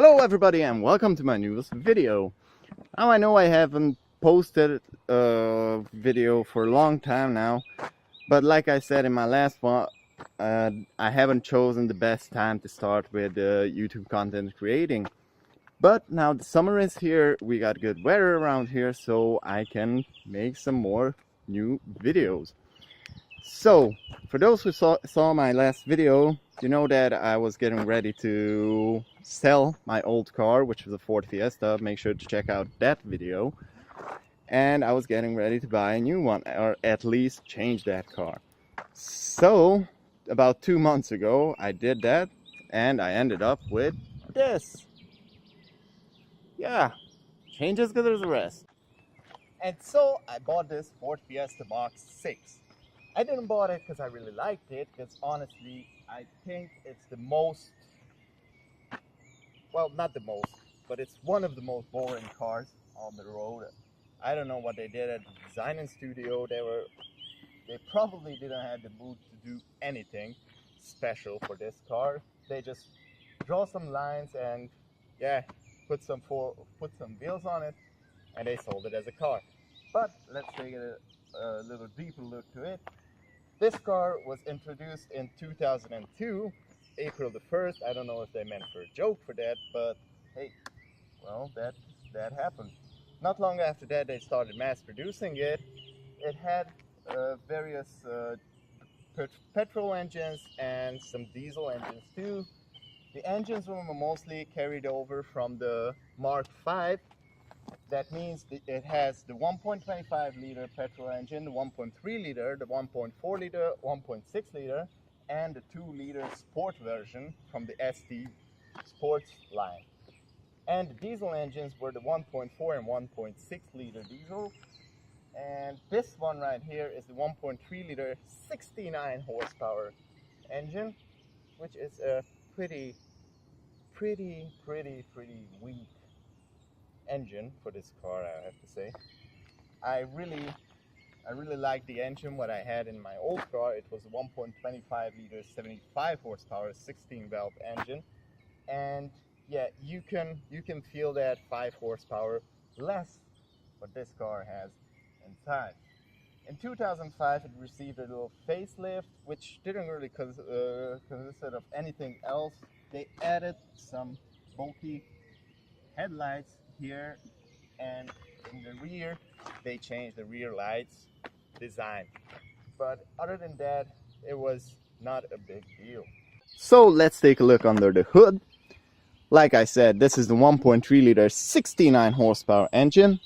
Hello everybody and welcome to my newest video. Now I know I haven't posted a video for a long time now, but like I said in my last one, I haven't chosen the best time to start with YouTube content creating. But now the summer is here, we got good weather around here, so I can make some more new videos. So, for those who saw my last video, you know that I was getting ready to sell my old car, which was a Ford Fiesta. Make sure to check out that video. And I was getting ready to buy a new one, or at least change that car. So, about 2 months ago, I did that, and I ended up with this. Yeah, change as good as the rest. And so, I bought this Ford Fiesta Box 6. I didn't bought it because I really liked it, because honestly, I think it's the most, well, not the most, but it's one of the most boring cars on the road. I don't know what they did at the designing studio. They probably didn't have the mood to do anything special for this car. They just draw some lines and yeah, put some wheels on it, and they sold it as a car. But let's take a little deeper look to it. This car was introduced in 2002, April the 1st. I don't know if they meant for a joke for that, but hey, well, that happened. Not long after that, they started mass producing it. It had various petrol engines and some diesel engines too. The engines were mostly carried over from the Mark V. That means it has the 1.25 liter petrol engine, the 1.3 liter, the 1.4 liter, 1.6 liter, and the 2 liter sport version from the ST Sports line. And the diesel engines were the 1.4 and 1.6 liter diesel. And this one right here is the 1.3 liter 69 horsepower engine, which is a pretty weak engine for this car, I have to say. I really like the engine what I had in my old car. It was a 1.25 liter 75 horsepower 16 valve engine, and yeah, you can feel that 5 horsepower less what this car has inside. In 2005 it received a little facelift, which didn't really consist of anything else. They added some bulky headlights here, and in the rear they changed the rear lights design, but other than that it was not a big deal. So let's take a look under the hood. Like I said, this is the 1.3 liter 69 horsepower engine.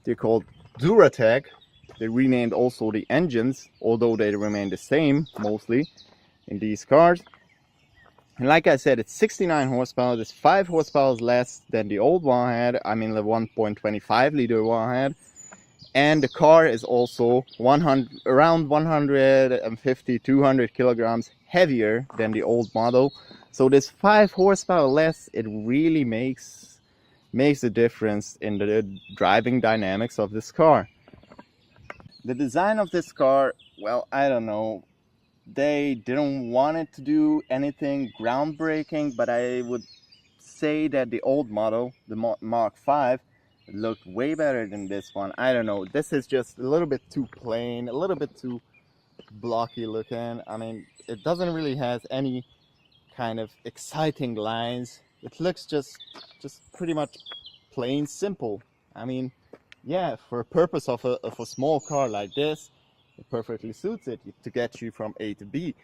They're called Duratec. They renamed also the engines, although they remain the same mostly in these cars. And like I said, it's 69 horsepower. It's 5 horsepower less than the old one had. I mean, the 1.25 liter one had. And the car is also around 150, 200 kilograms heavier than the old model. So this 5 horsepower less, it really makes a difference in the driving dynamics of this car. The design of this car, well, I don't know. They didn't want it to do anything groundbreaking, but I would say that the old model, the Mark V, looked way better than this one. I don't know, this is just a little bit too plain, a little bit too blocky looking. I mean, it doesn't really have any kind of exciting lines. It looks just pretty much plain simple. I mean, yeah, for a purpose of a small car like this, it perfectly suits it to get you from A to B.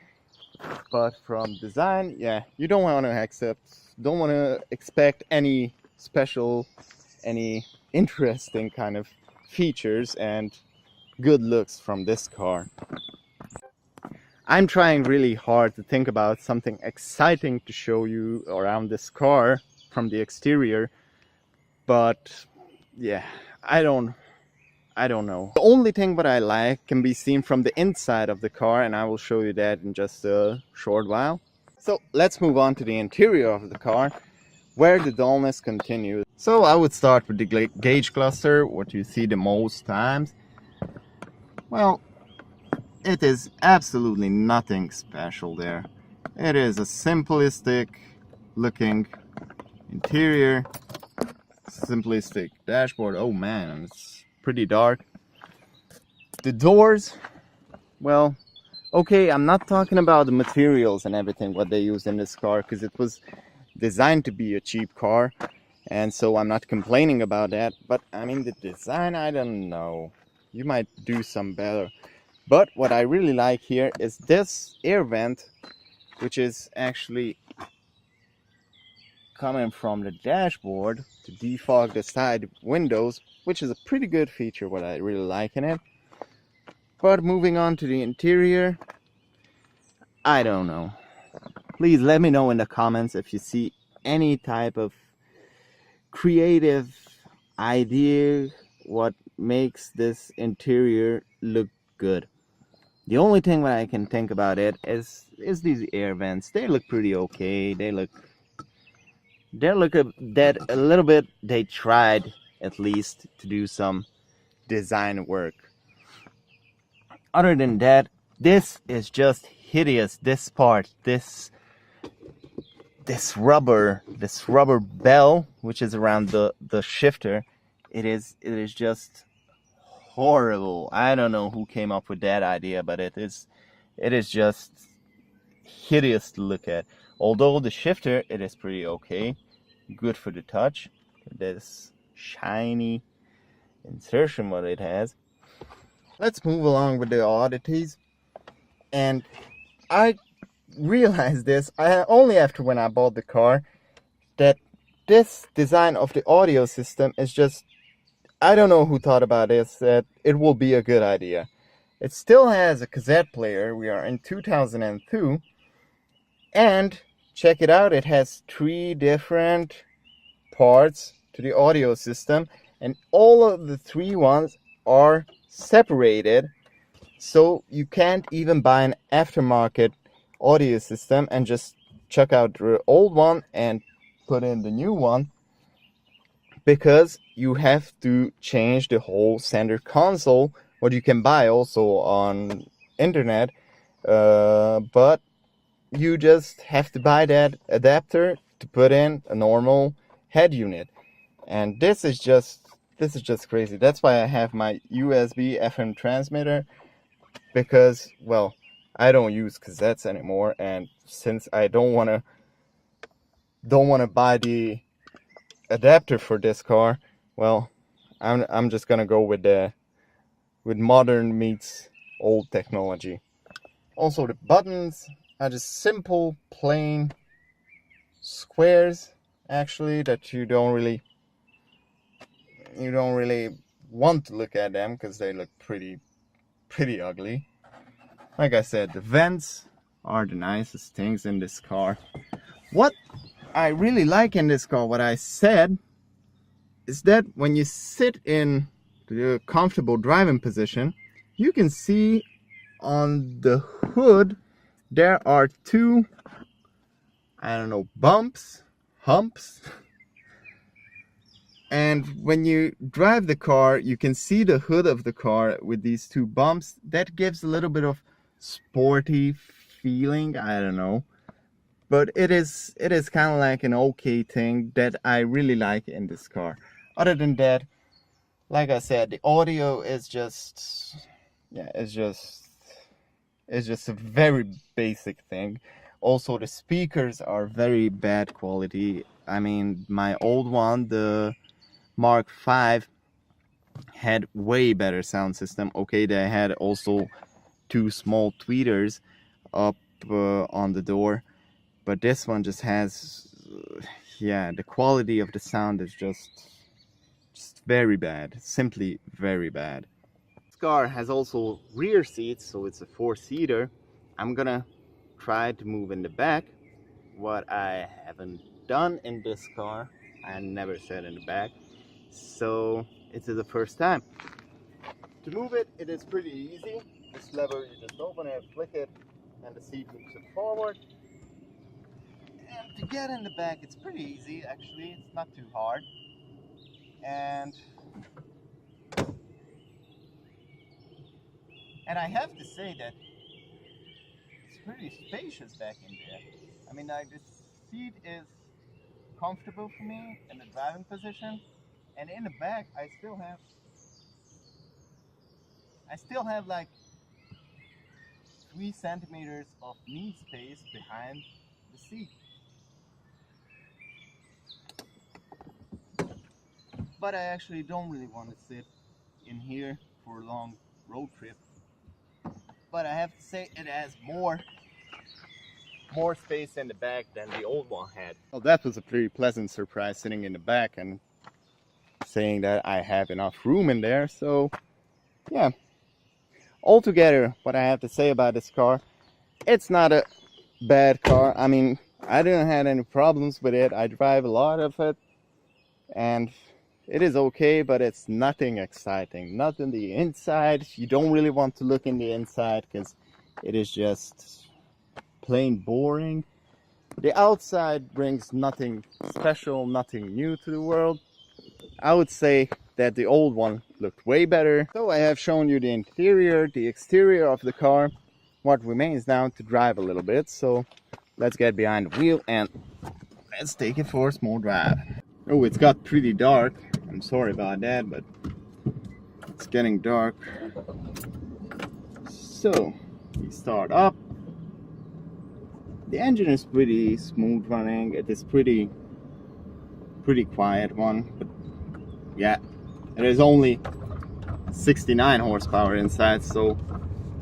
But from design, yeah, you don't want to expect any special, any interesting kind of features and good looks from this car. I'm trying really hard to think about something exciting to show you around this car from the exterior, but yeah, I don't know. The only thing what I like can be seen from the inside of the car, and I will show you that in just a short while. So let's move on to the interior of the car, where the dullness continues. So I would start with the gauge cluster, what you see the most times. Well, it is absolutely nothing special there. It is a simplistic looking Interior, simplistic dashboard. Oh man, it's pretty dark. The doors, well, okay, I'm not talking about the materials and everything what they use in this car, because it was designed to be a cheap car, and so I'm not complaining about that. But I mean, the design, I don't know, you might do some better. But what I really like here is this air vent, which is actually coming from the dashboard to defog the side windows, which is a pretty good feature what I really like in it. But moving on to the interior, I don't know. Please let me know in the comments if you see any type of creative idea what makes this interior look good. The only thing that I can think about it is these air vents. They look pretty okay. They look that a little bit. They tried at least to do some design work. Other than that, this is just hideous. This part, this rubber bell which is around the shifter, it is just horrible. I don't know who came up with that idea, but it is just hideous to look at. Although the shifter, it is pretty okay, good for the touch. This shiny insertion what it has. Let's move along with the oddities. And I realized this only after when I bought the car, that this design of the audio system is just, I don't know who thought about this, that it will be a good idea. It still has a cassette player. We are in 2002, and check it out, it has 3 different parts to the audio system, and all of the 3 ones are separated, so you can't even buy an aftermarket audio system and just check out the old one and put in the new one, because you have to change the whole center console, what you can buy also on internet, but you just have to buy that adapter to put in a normal head unit. And this is just crazy. That's why I have my USB FM transmitter, because, well, I don't use cassettes anymore, and since I don't want to buy the adapter for this car, well, I'm just gonna go with modern meets old technology. Also, the buttons are just simple, plain squares, actually, that you don't really want to look at them because they look pretty ugly. Like I said, the vents are the nicest things in this car. What I really like in this car, what I said, is that when you sit in the comfortable driving position, you can see on the hood there are 2, I don't know, humps. And when you drive the car, you can see the hood of the car with these 2 bumps. That gives a little bit of sporty feeling, I don't know. But it is kind of like an okay thing that I really like in this car. Other than that, like I said, the audio is just, yeah, it's just a very basic thing. Also, the speakers are very bad quality. I mean, my old one, the Mark V, had way better sound system. Okay, they had also 2 small tweeters up on the door, but this one just has, yeah, the quality of the sound is just very bad, simply very bad. This car has also rear seats, so it's a 4-seater. I'm gonna try to move in the back. What I haven't done in this car, I never sat in the back, so it is the first time. To move it, it is pretty easy. This lever, you just open it, flick it, and the seat moves it forward. And to get in the back, it's pretty easy, actually. It's not too hard. And I have to say that it's pretty spacious back in there. I mean, like, this seat is comfortable for me in the driving position. And in the back, I still have like 3 centimeters of knee space behind the seat. But I actually don't really want to sit in here for a long road trip. But I have to say it has more space in the back than the old one had. Well, that was a pretty pleasant surprise, sitting in the back and saying that I have enough room in there. So yeah, altogether, what I have to say about this car, it's not a bad car. I mean, I didn't have any problems with it. I drive a lot of it and it is okay, but it's nothing exciting. Not in the inside. You don't really want to look in the inside because it is just plain boring. The outside brings nothing special, nothing new to the world. I would say that the old one looked way better. So I have shown you the interior, the exterior of the car. What remains now to drive a little bit. So let's get behind the wheel and let's take it for a small drive. Oh, it's got pretty dark. I'm sorry about that, but it's getting dark. So we start up. The engine is pretty smooth running. It is pretty quiet one, but yeah, it is only 69 horsepower inside, so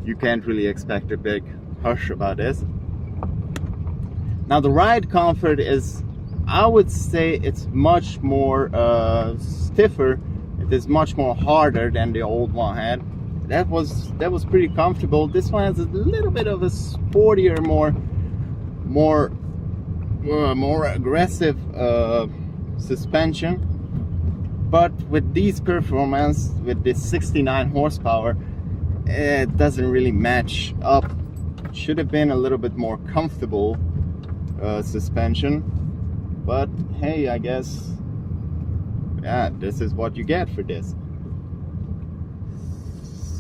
you can't really expect a big hush about this. Now the ride comfort is, I would say it's much more stiffer. It is much more harder than the old one had. That was pretty comfortable. This one has a little bit of a sportier, more aggressive suspension, but with these performance, with this 69 horsepower, it doesn't really match up. It should have been a little bit more comfortable suspension, but hey, I guess, yeah, this is what you get for this.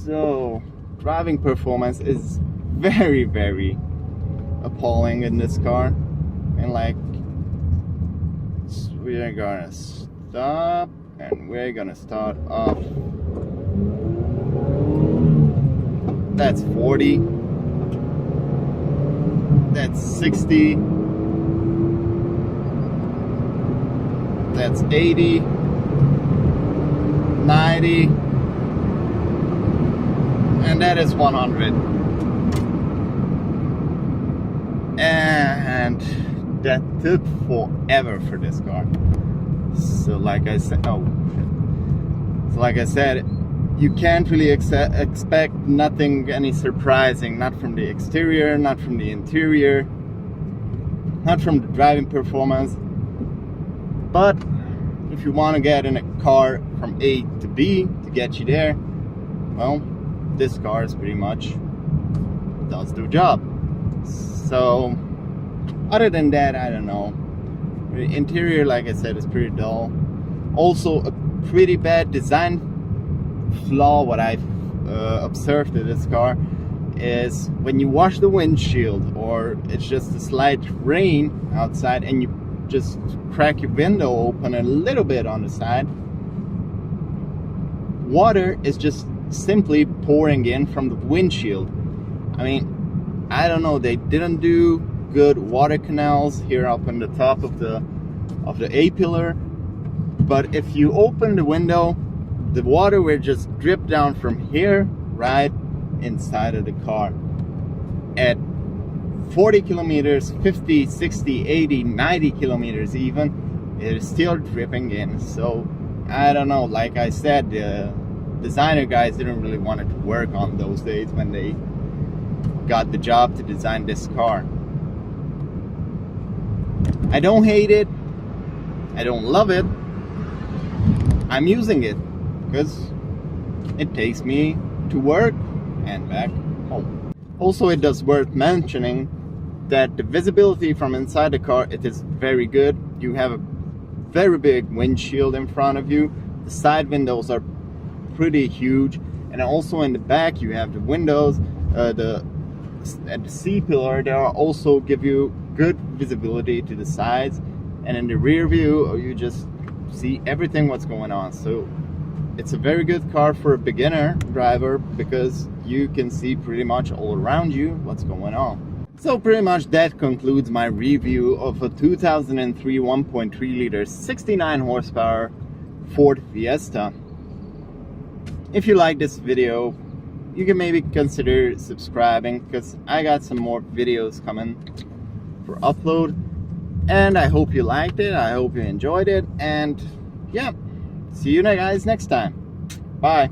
So driving performance is very appalling in this car, and like, we're gonna stop and we're gonna start off. That's 40, that's 60, that's 80, 90, and that is 100. And that took forever for this car. So like I said, you can't really expect nothing any surprising, not from the exterior, not from the interior, not from the driving performance. But if you want to get in a car from A to B to get you there, well, this car is pretty much does the job. So other than that, I don't know. The interior, like I said, is pretty dull. Also a pretty bad design flaw what I've observed in this car is when you wash the windshield, or it's just a slight rain outside and you just crack your window open a little bit on the side, water is just simply pouring in from the windshield. I mean, I don't know, they didn't do good water canals here up on the top of the A-pillar, but if you open the window, the water will just drip down from here right inside of the car. At 40 kilometers, 50, 60, 80, 90 kilometers even, it is still dripping in. So I don't know, like I said, the designer guys didn't really want it to work on those days when they got the job to design this car. I don't hate it, I don't love it, I'm using it because it takes me to work and back home. Also, it is worth mentioning that the visibility from inside the car, it is very good. You have a very big windshield in front of you. The side windows are pretty huge, and also in the back you have the windows, at the C-pillar. They are also give you good visibility to the sides, and in the rear view you just see everything what's going on. So it's a very good car for a beginner driver because you can see pretty much all around you what's going on. So pretty much that concludes my review of a 2003 1.3 liter 69 horsepower Ford Fiesta. If you like this video, you can maybe consider subscribing because I got some more videos coming for upload. And I hope you liked it, I hope you enjoyed it, and yeah, see you guys next time. Bye.